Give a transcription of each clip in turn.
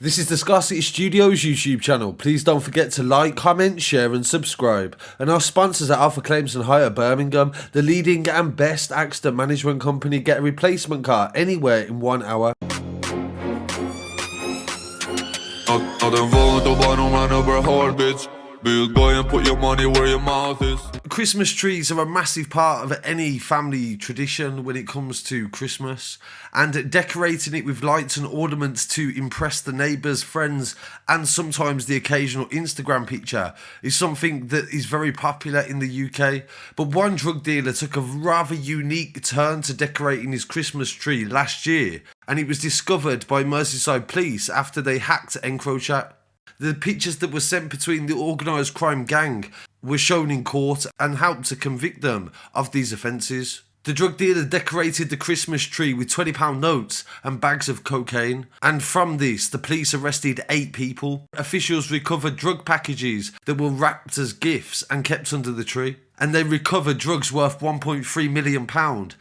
This is the Scarcity Studios YouTube channel. Please don't forget to like, comment, share and subscribe. And our sponsors at Alpha Claims and Hire Birmingham, the leading and best accident management company. Get a replacement car anywhere in 1 hour. Big boy and put your money where your mouth is. Christmas trees are a massive part of any family tradition when it comes to Christmas, and decorating it with lights and ornaments to impress the neighbours, friends and sometimes the occasional Instagram picture is something that is very popular in the UK. But one drug dealer took a rather unique turn to decorating his Christmas tree last year, and it was discovered by Merseyside police after they hacked Encrochat. The pictures that were sent between the organised crime gang were shown in court and helped to convict them of these offences. The drug dealer decorated the Christmas tree with £20 notes and bags of cocaine, and from this the police arrested 8 people. Officials recovered drug packages that were wrapped as gifts and kept under the tree, and they recovered drugs worth £1.3 million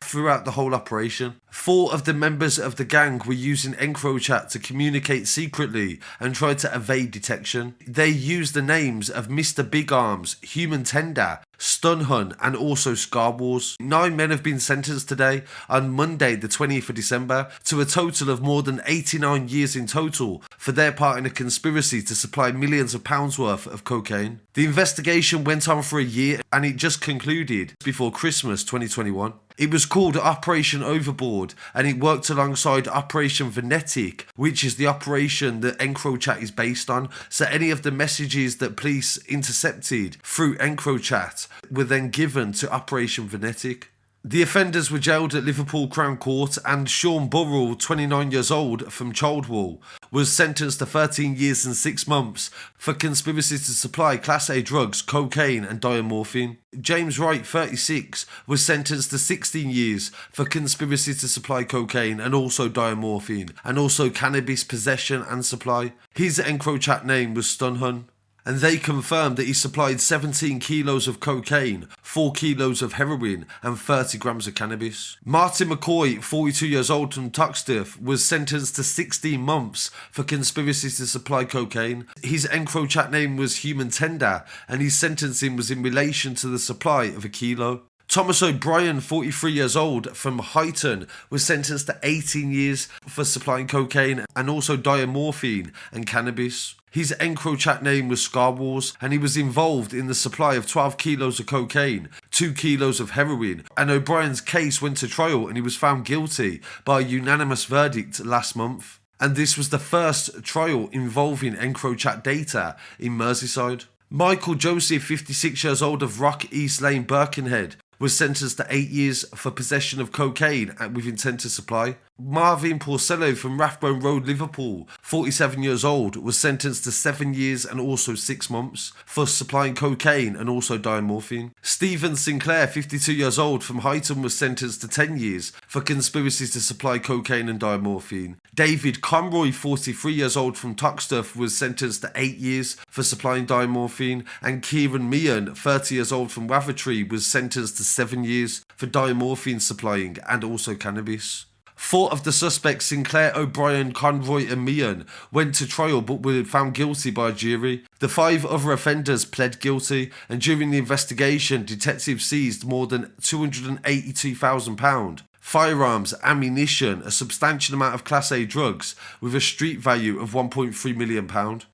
throughout the whole operation. 4 of the members of the gang were using Encrochat to communicate secretly and try to evade detection. They used the names of Mr. Big Arms, Human Tender, Stun Hun and also Scar Wars. 9 men have been sentenced today on Monday the 20th of December to a total of more than 89 years in total for their part in a conspiracy to supply millions of pounds worth of cocaine. The investigation went on for a year and it just concluded before Christmas 2021. It was called Operation Overboard and it worked alongside Operation Venetic, which is the operation that Encrochat is based on. So any of the messages that police intercepted through Encrochat were then given to Operation Venetic. The offenders were jailed at Liverpool Crown Court, and Sean Burrell, 29 years old, from Childwall, was sentenced to 13 years and 6 months for conspiracy to supply Class A drugs, cocaine and diamorphine. James Wright, 36, was sentenced to 16 years for conspiracy to supply cocaine and also diamorphine, and also cannabis possession and supply. His Encrochat name was Stunhun, and they confirmed that he supplied 17 kilos of cocaine, 4 kilos of heroin and 30 grams of cannabis. Martin McCoy, 42 years old from Toxteth, was sentenced to 16 months for conspiracy to supply cocaine. His Encrochat name was Human Tender and his sentencing was in relation to the supply of a kilo. Thomas O'Brien, 43 years old, from Huyton, was sentenced to 18 years for supplying cocaine and also diamorphine and cannabis. His Encrochat name was Scar Wars and he was involved in the supply of 12 kilos of cocaine, 2 kilos of heroin, and O'Brien's case went to trial and he was found guilty by a unanimous verdict last month. And this was the first trial involving Encrochat data in Merseyside. Michael Joseph, 56 years old, of Rock East Lane, Birkenhead, was sentenced to 8 years for possession of cocaine with intent to supply. Marvin Porcello from Rathbone Road, Liverpool, 47 years old, was sentenced to 7 years and also 6 months for supplying cocaine and also diamorphine. Stephen Sinclair, 52 years old, from Huyton, was sentenced to 10 years for conspiracies to supply cocaine and diamorphine. David Conroy, 43 years old, from Toxteth, was sentenced to 8 years for supplying diamorphine, and Kieran Meehan, 30 years old, from Wavertree, was sentenced to 7 years for diamorphine supplying and also cannabis. 4 of the suspects, Sinclair, O'Brien, Conroy and Meehan, went to trial but were found guilty by a jury. The 5 other offenders pled guilty, and during the investigation, detectives seized more than £282,000, firearms, ammunition, a substantial amount of Class A drugs with a street value of £1.3 million.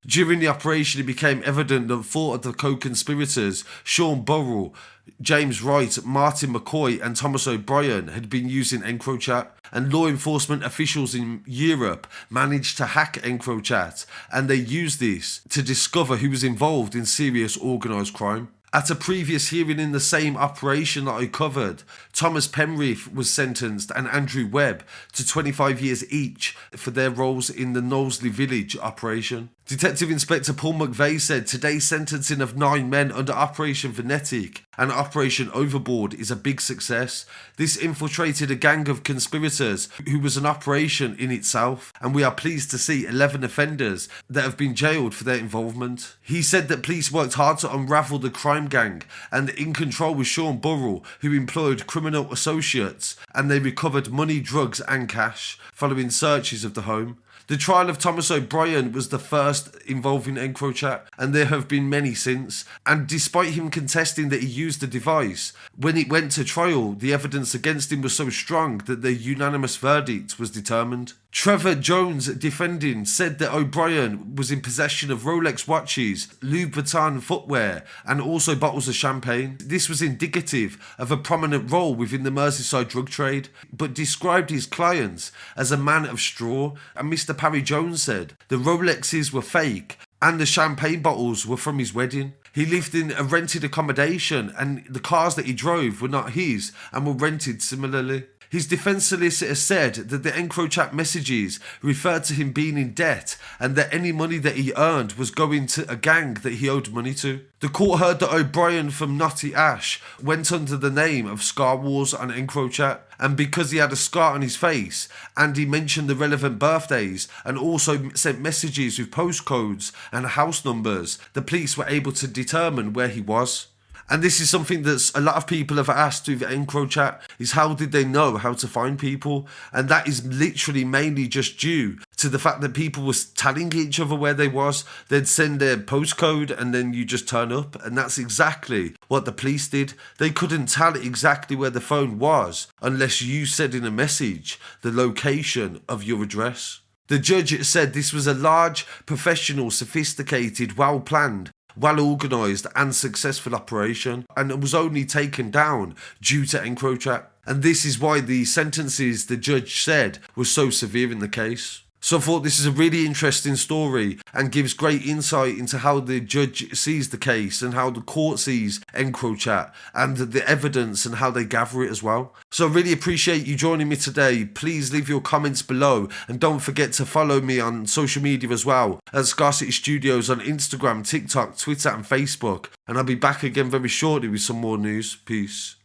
During the operation, it became evident that 4 of the co-conspirators, Sean Burrell, James Wright, Martin McCoy and Thomas O'Brien, had been using Encrochat, and law enforcement officials in Europe managed to hack Encrochat, and they used this to discover who was involved in serious organised crime. At a previous hearing in the same operation that I covered, Thomas Penrith was sentenced and Andrew Webb to 25 years each for their roles in the Knowsley Village operation. Detective Inspector Paul McVeigh said today's sentencing of 9 men under Operation Venetic and Operation Overboard is a big success. This infiltrated a gang of conspirators who was an operation in itself, and we are pleased to see 11 offenders that have been jailed for their involvement. He said that police worked hard to unravel the crime gang, and in control was Sean Burrell, who employed criminal associates, and they recovered money, drugs and cash following searches of the home. The trial of Thomas O'Brien was the first involving Encrochat, and there have been many since. And despite him contesting that he used the device, when it went to trial, the evidence against him was so strong that the unanimous verdict was determined. Trevor Jones, defending, said that O'Brien was in possession of Rolex watches, Louis Vuitton footwear, and also bottles of champagne. This was indicative of a prominent role within the Merseyside drug trade, but described his clients as a man of straw. And Mr. Parry Jones said the Rolexes were fake and the champagne bottles were from his wedding. He lived in a rented accommodation and the cars that he drove were not his and were rented similarly. His defence solicitor said that the Encrochat messages referred to him being in debt and that any money that he earned was going to a gang that he owed money to. The court heard that O'Brien from Knotty Ash went under the name of Scar Wars on Encrochat, and because he had a scar on his face and he mentioned the relevant birthdays and also sent messages with postcodes and house numbers, the police were able to determine where he was. And this is something that a lot of people have asked with Encrochat, is how did they know how to find people? And that is literally mainly just due to the fact that people were telling each other where they was. They'd send their postcode and then you just turn up. And that's exactly what the police did. They couldn't tell exactly where the phone was unless you said in a message the location of your address. The judge said this was a large, professional, sophisticated, well-planned, well-organised and successful operation, and it was only taken down due to Encrochat. And this is why the sentences the judge said were so severe in the case. So I thought this is a really interesting story and gives great insight into how the judge sees the case and how the court sees Encrochat and the evidence and how they gather it as well. So I really appreciate you joining me today. Please leave your comments below and don't forget to follow me on social media as well at Scarcity Studios on Instagram, TikTok, Twitter and Facebook. And I'll be back again very shortly with some more news. Peace.